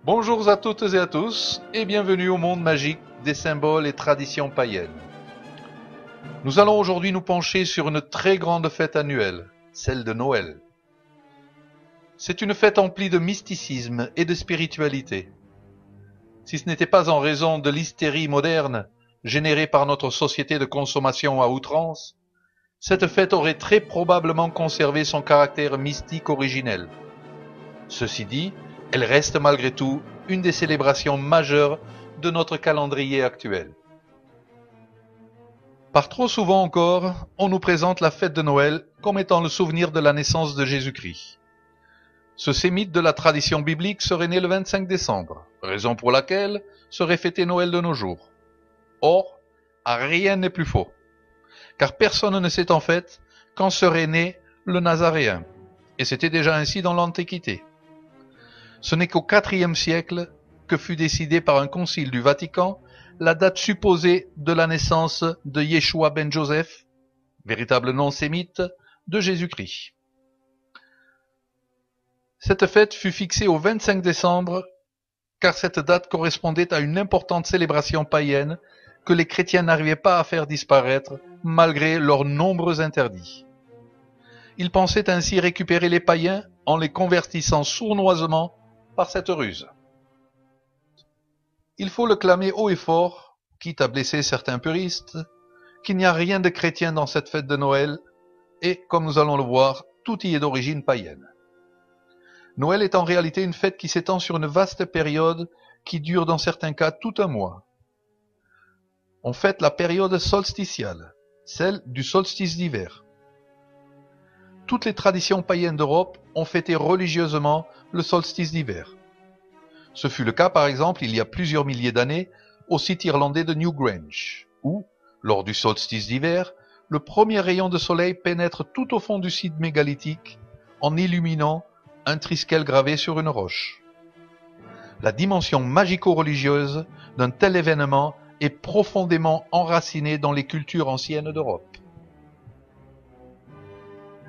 Bonjour à toutes et à tous et bienvenue au monde magique des symboles et traditions païennes. Nous allons aujourd'hui nous pencher sur une très grande fête annuelle, celle de Noël. C'est une fête emplie de mysticisme et de spiritualité. Si ce n'était pas en raison de l'hystérie moderne générée par notre société de consommation à outrance, cette fête aurait très probablement conservé son caractère mystique originel. Ceci dit, elle reste malgré tout une des célébrations majeures de notre calendrier actuel. Par trop souvent encore, on nous présente la fête de Noël comme étant le souvenir de la naissance de Jésus-Christ. Ce sémite de la tradition biblique serait né le 25 décembre, raison pour laquelle serait fêté Noël de nos jours. Or, rien n'est plus faux, car personne ne sait en fait quand serait né le Nazaréen, et c'était déjà ainsi dans l'Antiquité. Ce n'est qu'au IVe siècle que fut décidé par un concile du Vatican la date supposée de la naissance de Yeshua ben Joseph, véritable nom sémite, de Jésus-Christ. Cette fête fut fixée au 25 décembre car cette date correspondait à une importante célébration païenne que les chrétiens n'arrivaient pas à faire disparaître malgré leurs nombreux interdits. Ils pensaient ainsi récupérer les païens en les convertissant sournoisement par cette ruse. Il faut le clamer haut et fort, quitte à blesser certains puristes, qu'il n'y a rien de chrétien dans cette fête de Noël, et, comme nous allons le voir, tout y est d'origine païenne. Noël est en réalité une fête qui s'étend sur une vaste période qui dure dans certains cas tout un mois. On fête la période solsticiale, celle du solstice d'hiver. Toutes les traditions païennes d'Europe ont fêté religieusement le solstice d'hiver. Ce fut le cas par exemple il y a plusieurs milliers d'années au site irlandais de Newgrange, où, lors du solstice d'hiver, le premier rayon de soleil pénètre tout au fond du site mégalithique en illuminant un triskel gravé sur une roche. La dimension magico-religieuse d'un tel événement est profondément enracinée dans les cultures anciennes d'Europe.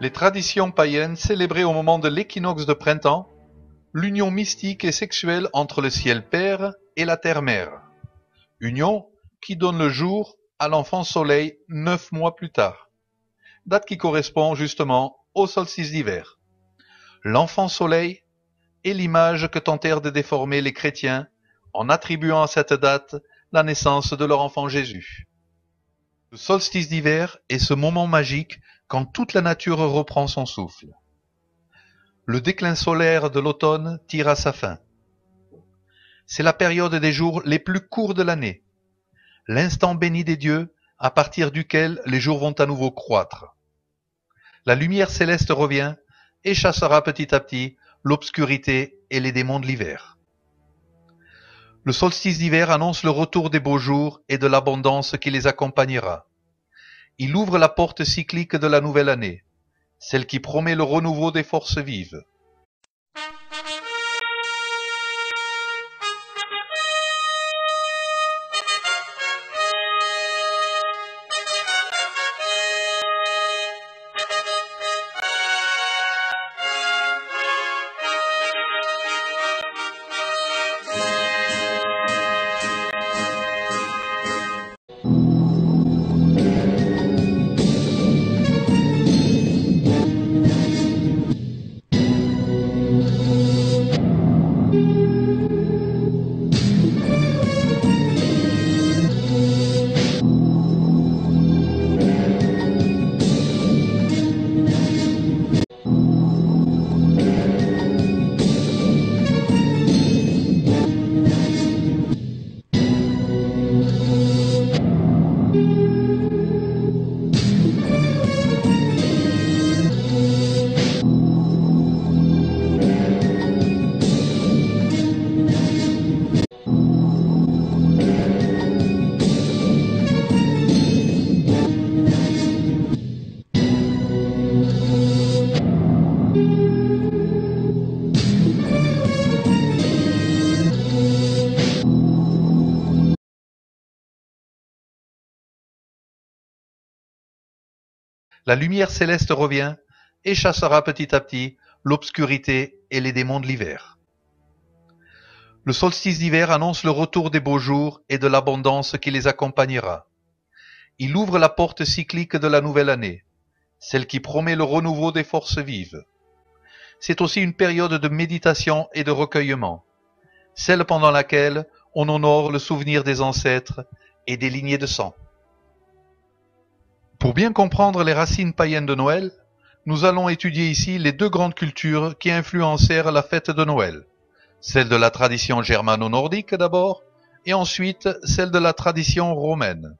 Les traditions païennes célébraient au moment de l'équinoxe de printemps l'union mystique et sexuelle entre le ciel père et la terre mère, union qui donne le jour à l'enfant soleil 9 mois plus tard, date qui correspond justement au solstice d'hiver. L'enfant soleil est l'image que tentèrent de déformer les chrétiens en attribuant à cette date la naissance de leur enfant Jésus. Le solstice d'hiver est ce moment magique quand toute la nature reprend son souffle. Le déclin solaire de l'automne tire à sa fin. C'est la période des jours les plus courts de l'année, l'instant béni des dieux à partir duquel les jours vont à nouveau croître. La lumière céleste revient et chassera petit à petit l'obscurité et les démons de l'hiver. Le solstice d'hiver annonce le retour des beaux jours et de l'abondance qui les accompagnera. Il ouvre la porte cyclique de la nouvelle année, celle qui promet le renouveau des forces vives. La lumière céleste revient et chassera petit à petit l'obscurité et les démons de l'hiver. Le solstice d'hiver annonce le retour des beaux jours et de l'abondance qui les accompagnera. Il ouvre la porte cyclique de la nouvelle année, celle qui promet le renouveau des forces vives. C'est aussi une période de méditation et de recueillement, celle pendant laquelle on honore le souvenir des ancêtres et des lignées de sang. Pour bien comprendre les racines païennes de Noël, nous allons étudier ici les deux grandes cultures qui influencèrent la fête de Noël, celle de la tradition germano-nordique d'abord, et ensuite celle de la tradition romaine.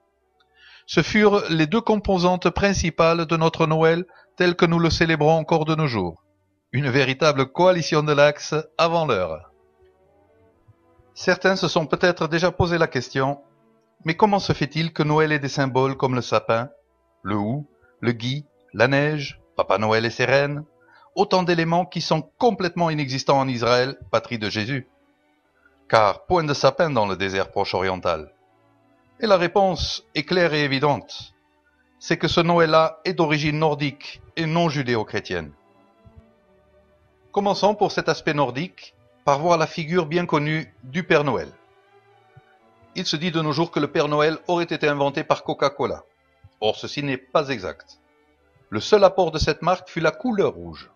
Ce furent les deux composantes principales de notre Noël tel que nous le célébrons encore de nos jours. Une véritable coalition de l'Axe avant l'heure. Certains se sont peut-être déjà posé la question, mais comment se fait-il que Noël ait des symboles comme le sapin, le hou, le gui, la neige, Papa Noël et ses reines, autant d'éléments qui sont complètement inexistants en Israël, patrie de Jésus? Car point de sapin dans le désert proche-oriental. Et la réponse est claire et évidente. C'est que ce Noël-là est d'origine nordique et non judéo-chrétienne. Commençons pour cet aspect nordique par voir la figure bien connue du Père Noël. Il se dit de nos jours que le Père Noël aurait été inventé par Coca-Cola. Or, ceci n'est pas exact. Le seul apport de cette marque fut la couleur rouge.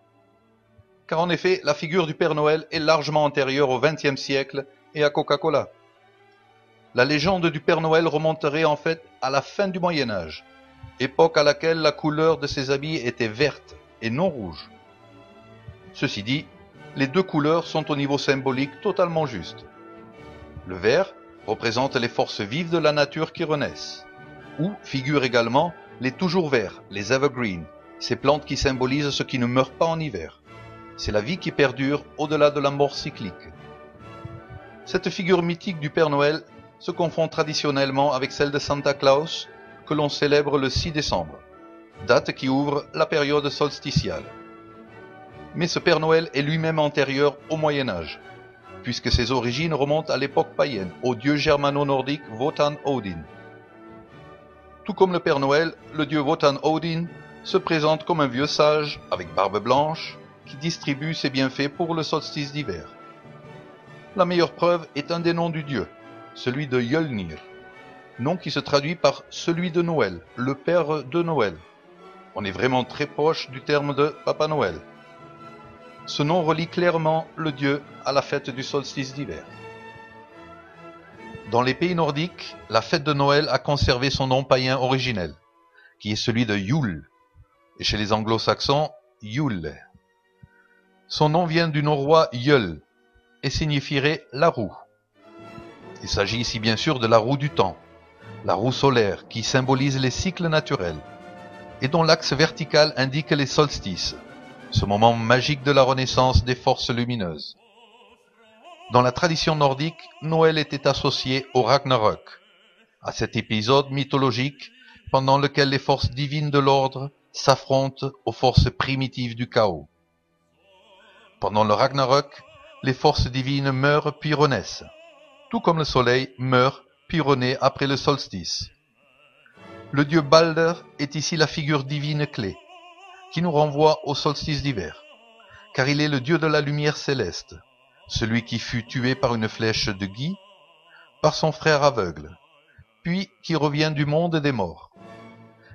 Car en effet, la figure du Père Noël est largement antérieure au XXe siècle et à Coca-Cola. La légende du Père Noël remonterait en fait à la fin du Moyen Âge, époque à laquelle la couleur de ses habits était verte et non rouge. Ceci dit, les deux couleurs sont au niveau symbolique totalement justes. Le vert représente les forces vives de la nature qui renaissent, où figurent également les toujours verts, les evergreens, ces plantes qui symbolisent ce qui ne meurt pas en hiver. C'est la vie qui perdure au-delà de la mort cyclique. Cette figure mythique du Père Noël se confond traditionnellement avec celle de Santa Claus que l'on célèbre le 6 décembre, date qui ouvre la période solsticiale. Mais ce Père Noël est lui-même antérieur au Moyen Âge, puisque ses origines remontent à l'époque païenne, au dieu germano-nordique Wotan Odin. Tout comme le Père Noël, le dieu Wotan Odin se présente comme un vieux sage avec barbe blanche qui distribue ses bienfaits pour le solstice d'hiver. La meilleure preuve est un des noms du dieu, celui de Jölnir, nom qui se traduit par celui de Noël, le père de Noël. On est vraiment très proche du terme de Papa Noël. Ce nom relie clairement le dieu à la fête du solstice d'hiver. Dans les pays nordiques, la fête de Noël a conservé son nom païen originel, qui est celui de Yule, et chez les anglo-saxons, Yule. Son nom vient du norrois Jöl, et signifierait la roue. Il s'agit ici bien sûr de la roue du temps, la roue solaire qui symbolise les cycles naturels, et dont l'axe vertical indique les solstices, ce moment magique de la renaissance des forces lumineuses. Dans la tradition nordique, Noël était associé au Ragnarök, à cet épisode mythologique pendant lequel les forces divines de l'ordre s'affrontent aux forces primitives du chaos. Pendant le Ragnarök, les forces divines meurent puis renaissent, tout comme le soleil meurt puis renaît après le solstice. Le dieu Balder est ici la figure divine clé, qui nous renvoie au solstice d'hiver, car il est le dieu de la lumière céleste, celui qui fut tué par une flèche de Guy, par son frère aveugle, puis qui revient du monde des morts.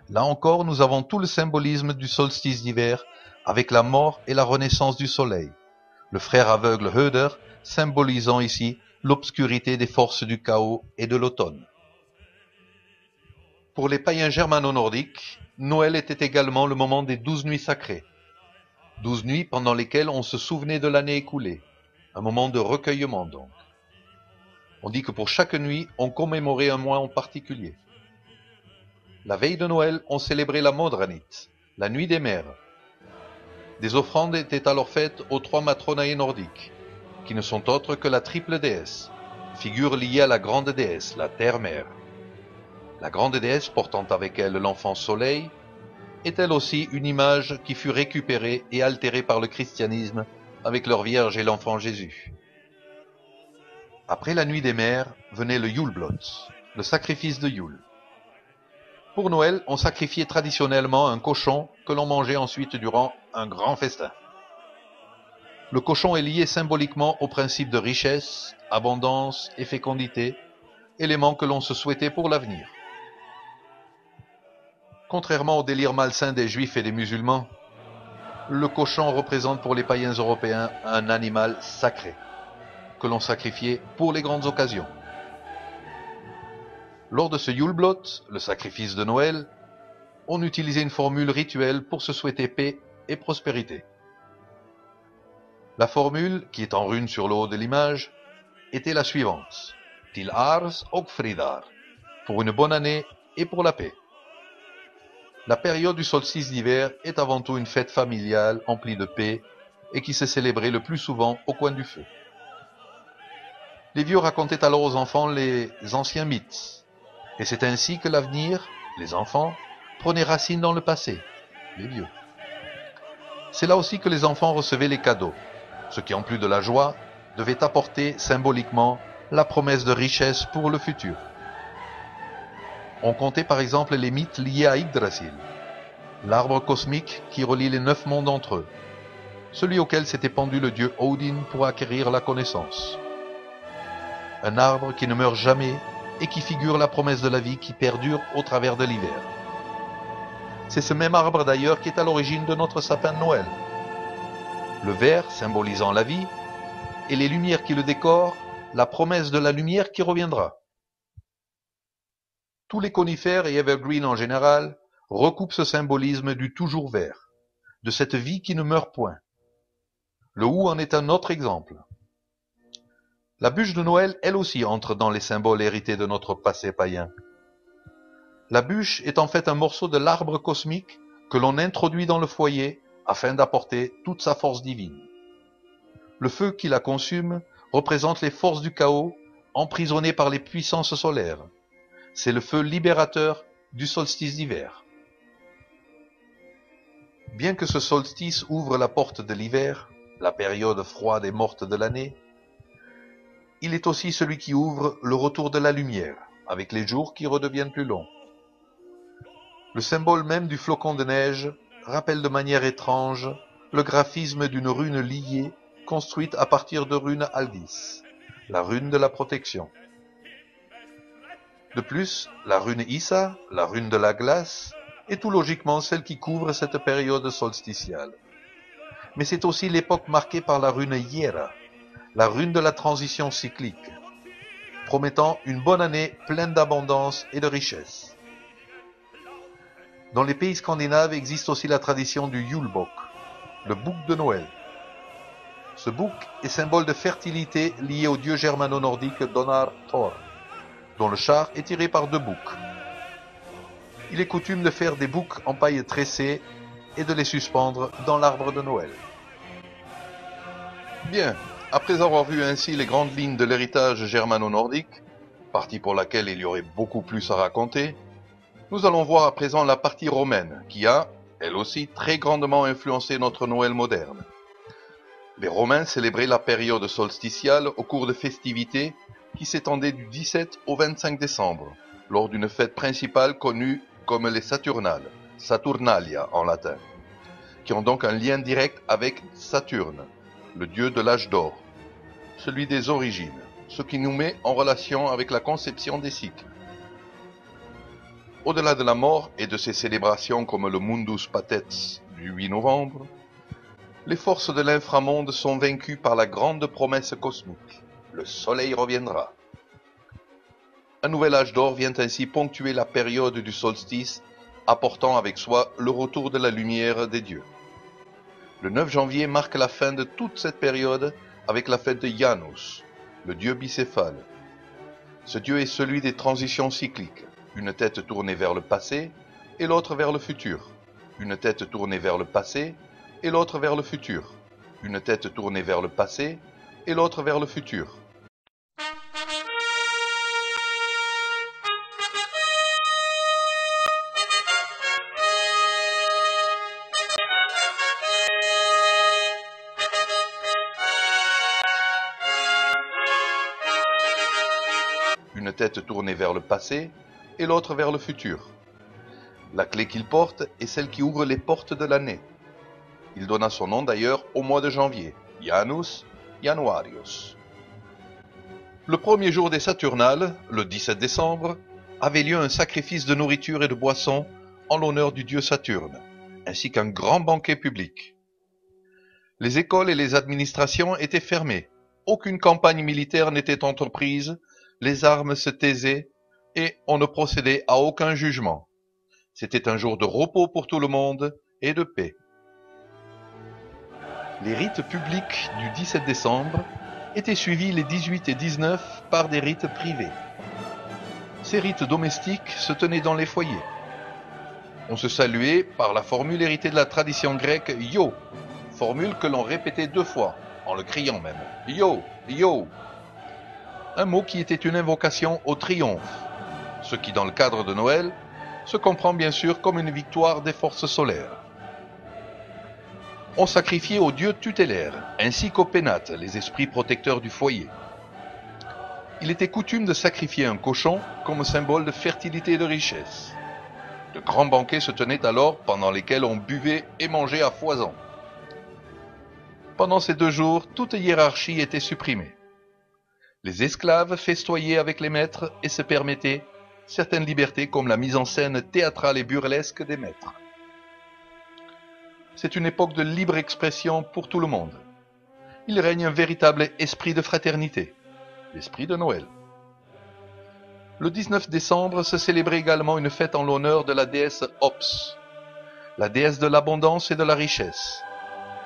Là encore, nous avons tout le symbolisme du solstice d'hiver avec la mort et la renaissance du soleil, le frère aveugle Höder symbolisant ici l'obscurité des forces du chaos et de l'automne. Pour les païens germano-nordiques, Noël était également le moment des 12 nuits sacrées. 12 nuits pendant lesquelles on se souvenait de l'année écoulée, un moment de recueillement donc. On dit que pour chaque nuit, on commémorait un mois en particulier. La veille de Noël, on célébrait la Modranit, la nuit des mères. Des offrandes étaient alors faites aux 3 matronae nordiques, qui ne sont autres que la triple déesse, figure liée à la grande déesse, la terre-mère. La grande déesse portant avec elle l'enfant soleil, est elle aussi une image qui fut récupérée et altérée par le christianisme avec leur Vierge et l'enfant Jésus. Après la nuit des mères venait le Juleblot, le sacrifice de Yule. Pour Noël, on sacrifiait traditionnellement un cochon que l'on mangeait ensuite durant un grand festin. Le cochon est lié symboliquement au principe de richesse, abondance et fécondité, éléments que l'on se souhaitait pour l'avenir. Contrairement au délire malsain des juifs et des musulmans, le cochon représente pour les païens européens un animal sacré, que l'on sacrifiait pour les grandes occasions. Lors de ce Yule-Blot, le sacrifice de Noël, on utilisait une formule rituelle pour se souhaiter paix et prospérité. La formule, qui est en rune sur le haut de l'image, était la suivante. Til Ars og Fridar, pour une bonne année et pour la paix. La période du solstice d'hiver est avant tout une fête familiale emplie de paix et qui s'est célébrée le plus souvent au coin du feu. Les vieux racontaient alors aux enfants les anciens mythes, et c'est ainsi que l'avenir, les enfants, prenait racine dans le passé, les vieux. C'est là aussi que les enfants recevaient les cadeaux, ce qui en plus de la joie devait apporter symboliquement la promesse de richesse pour le futur. On comptait par exemple les mythes liés à Yggdrasil, l'arbre cosmique qui relie les 9 mondes entre eux, celui auquel s'était pendu le dieu Odin pour acquérir la connaissance. Un arbre qui ne meurt jamais et qui figure la promesse de la vie qui perdure au travers de l'hiver. C'est ce même arbre d'ailleurs qui est à l'origine de notre sapin de Noël. Le vert symbolisant la vie, et les lumières qui le décorent, la promesse de la lumière qui reviendra. Tous les conifères et evergreens en général recoupent ce symbolisme du toujours vert, de cette vie qui ne meurt point. Le hou en est un autre exemple. La bûche de Noël, elle aussi, entre dans les symboles hérités de notre passé païen. La bûche est en fait un morceau de l'arbre cosmique que l'on introduit dans le foyer afin d'apporter toute sa force divine. Le feu qui la consume représente les forces du chaos emprisonnées par les puissances solaires. C'est le feu libérateur du solstice d'hiver. Bien que ce solstice ouvre la porte de l'hiver, la période froide et morte de l'année, il est aussi celui qui ouvre le retour de la lumière, avec les jours qui redeviennent plus longs. Le symbole même du flocon de neige rappelle de manière étrange le graphisme d'une rune liée construite à partir de rune Aldis, la rune de la protection. De plus, la rune Issa, la rune de la glace, est tout logiquement celle qui couvre cette période solsticiale. Mais c'est aussi l'époque marquée par la rune Hiera, la rune de la transition cyclique, promettant une bonne année pleine d'abondance et de richesse. Dans les pays scandinaves existe aussi la tradition du Julebok, le bouc de Noël. Ce bouc est symbole de fertilité lié au dieu germano-nordique Donar Thor, dont le char est tiré par 2 boucs. Il est coutume de faire des boucs en paille tressée et de les suspendre dans l'arbre de Noël. Bien, après avoir vu ainsi les grandes lignes de l'héritage germano-nordique, partie pour laquelle il y aurait beaucoup plus à raconter, nous allons voir à présent la partie romaine, qui a, elle aussi, très grandement influencé notre Noël moderne. Les Romains célébraient la période solsticiale au cours de festivités qui s'étendaient du 17 au 25 décembre, lors d'une fête principale connue comme les Saturnales, Saturnalia en latin, qui ont donc un lien direct avec Saturne, le dieu de l'âge d'or, celui des origines, ce qui nous met en relation avec la conception des cycles. Au-delà de la mort et de ses célébrations comme le Mundus Patets du 8 novembre, les forces de l'inframonde sont vaincues par la grande promesse cosmique. Le soleil reviendra. Un nouvel âge d'or vient ainsi ponctuer la période du solstice, apportant avec soi le retour de la lumière des dieux. Le 9 janvier marque la fin de toute cette période avec la fête de Janus, le dieu bicéphale. Ce dieu est celui des transitions cycliques, une tête tournée vers le passé et l'autre vers le futur, une tête tournée vers le passé et l'autre vers le futur, une tête tournée vers le passé et l'autre vers le futur. Une tête tournée vers le passé et l'autre vers le futur. La clé qu'il porte est celle qui ouvre les portes de l'année. Il donna son nom d'ailleurs au mois de janvier, Janus Januarius. Le premier jour des Saturnales, le 17 décembre, avait lieu un sacrifice de nourriture et de boissons en l'honneur du dieu Saturne, ainsi qu'un grand banquet public. Les écoles et les administrations étaient fermées, aucune campagne militaire n'était entreprise, les armes se taisaient et on ne procédait à aucun jugement. C'était un jour de repos pour tout le monde et de paix. Les rites publics du 17 décembre étaient suivis les 18 et 19 par des rites privés. Ces rites domestiques se tenaient dans les foyers. On se saluait par la formule héritée de la tradition grecque « Yo », formule que l'on répétait 2 fois, en le criant même « Yo, yo », un mot qui était une invocation au triomphe, ce qui dans le cadre de Noël se comprend bien sûr comme une victoire des forces solaires. On sacrifiait aux dieux tutélaires, ainsi qu'aux pénates, les esprits protecteurs du foyer. Il était coutume de sacrifier un cochon comme symbole de fertilité et de richesse. De grands banquets se tenaient alors pendant lesquels on buvait et mangeait à foison. Pendant ces 2 jours, toute hiérarchie était supprimée. Les esclaves festoyaient avec les maîtres et se permettaient certaines libertés comme la mise en scène théâtrale et burlesque des maîtres. C'est une époque de libre expression pour tout le monde. Il règne un véritable esprit de fraternité, l'esprit de Noël. Le 19 décembre se célébrait également une fête en l'honneur de la déesse Ops, la déesse de l'abondance et de la richesse.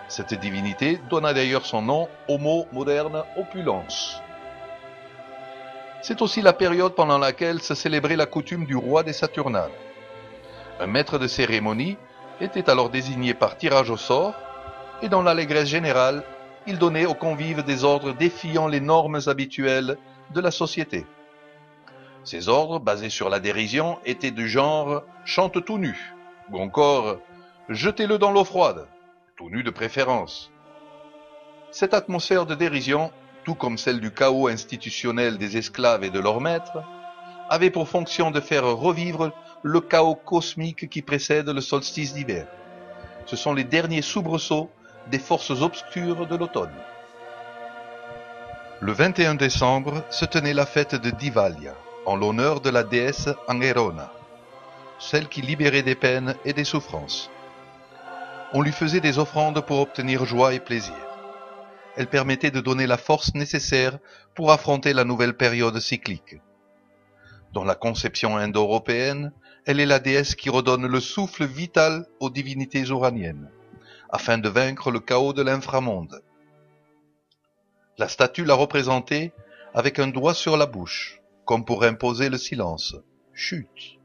Cette divinité donna d'ailleurs son nom au mot moderne opulence. C'est aussi la période pendant laquelle se célébrait la coutume du roi des Saturnales. Un maître de cérémonie était alors désigné par tirage au sort, et dans l'allégresse générale, il donnait aux convives des ordres défiant les normes habituelles de la société. Ces ordres, basés sur la dérision, étaient du genre « chante tout nu » ou encore « jetez-le dans l'eau froide », tout nu de préférence. Cette atmosphère de dérision, tout comme celle du chaos institutionnel des esclaves et de leurs maîtres, avait pour fonction de faire revivre le chaos cosmique qui précède le solstice d'hiver. Ce sont les derniers soubresauts des forces obscures de l'automne. Le 21 décembre se tenait la fête de Divalia, en l'honneur de la déesse Angerona, celle qui libérait des peines et des souffrances. On lui faisait des offrandes pour obtenir joie et plaisir. Elle permettait de donner la force nécessaire pour affronter la nouvelle période cyclique. Dans la conception indo-européenne, elle est la déesse qui redonne le souffle vital aux divinités uraniennes, afin de vaincre le chaos de l'inframonde. La statue la représentait avec un doigt sur la bouche, comme pour imposer le silence. Chut.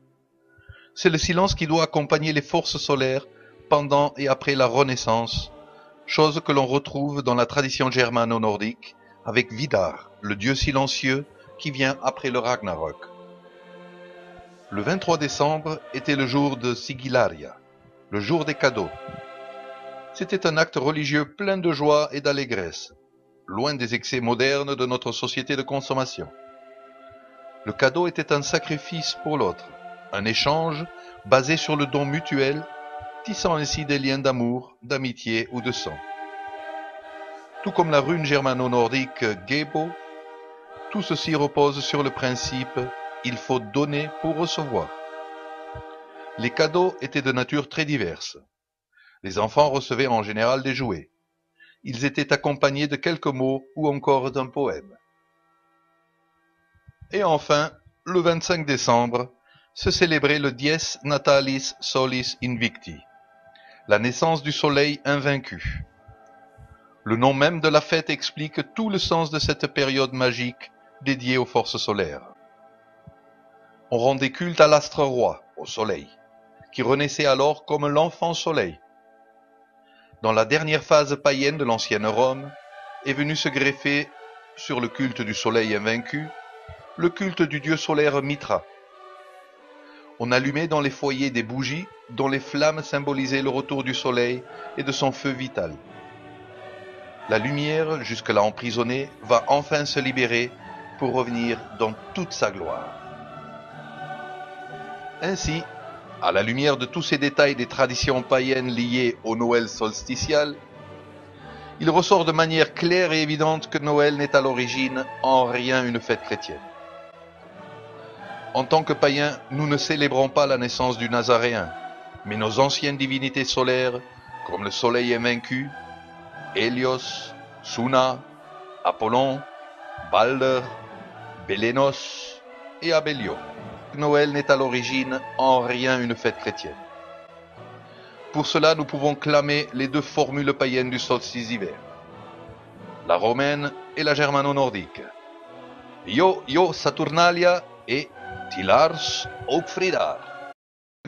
C'est le silence qui doit accompagner les forces solaires pendant et après la Renaissance, chose que l'on retrouve dans la tradition germano-nordique avec Vidar, le dieu silencieux qui vient après le Ragnarok. Le 23 décembre était le jour de Sigillaria, le jour des cadeaux. C'était un acte religieux plein de joie et d'allégresse, loin des excès modernes de notre société de consommation. Le cadeau était un sacrifice pour l'autre, un échange basé sur le don mutuel, tissant ainsi des liens d'amour, d'amitié ou de sang. Tout comme la rune germano-nordique Gebo, tout ceci repose sur le principe « il faut donner pour recevoir ». Les cadeaux étaient de nature très diverse. Les enfants recevaient en général des jouets. Ils étaient accompagnés de quelques mots ou encore d'un poème. Et enfin, le 25 décembre, se célébrait le Dies Natalis Solis Invicti, la naissance du soleil invaincu. Le nom même de la fête explique tout le sens de cette période magique dédiée aux forces solaires. On rendait culte à l'astre roi, au soleil, qui renaissait alors comme l'enfant soleil. Dans la dernière phase païenne de l'ancienne Rome, est venu se greffer sur le culte du soleil invaincu, le culte du dieu solaire Mitra. On allumait dans les foyers des bougies dont les flammes symbolisaient le retour du soleil et de son feu vital. La lumière, jusque-là emprisonnée, va enfin se libérer pour revenir dans toute sa gloire. Ainsi, à la lumière de tous ces détails des traditions païennes liées au Noël solsticial, il ressort de manière claire et évidente que Noël n'est à l'origine en rien une fête chrétienne. En tant que païens, nous ne célébrons pas la naissance du Nazaréen, mais nos anciennes divinités solaires, comme le soleil invaincu, Hélios, Suna, Apollon, Balder, Bélénos et Abellio. Noël n'est à l'origine en rien une fête chrétienne. Pour cela, nous pouvons clamer les deux formules païennes du solstice d'hiver, la romaine et la germano-nordique. Io Saturnalia et Tilars Opfridar.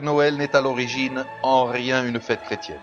Noël n'est à l'origine en rien une fête chrétienne.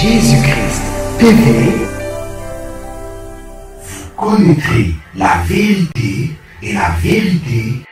Jésus-Christ TV, vous connaîtrez la vérité et la vérité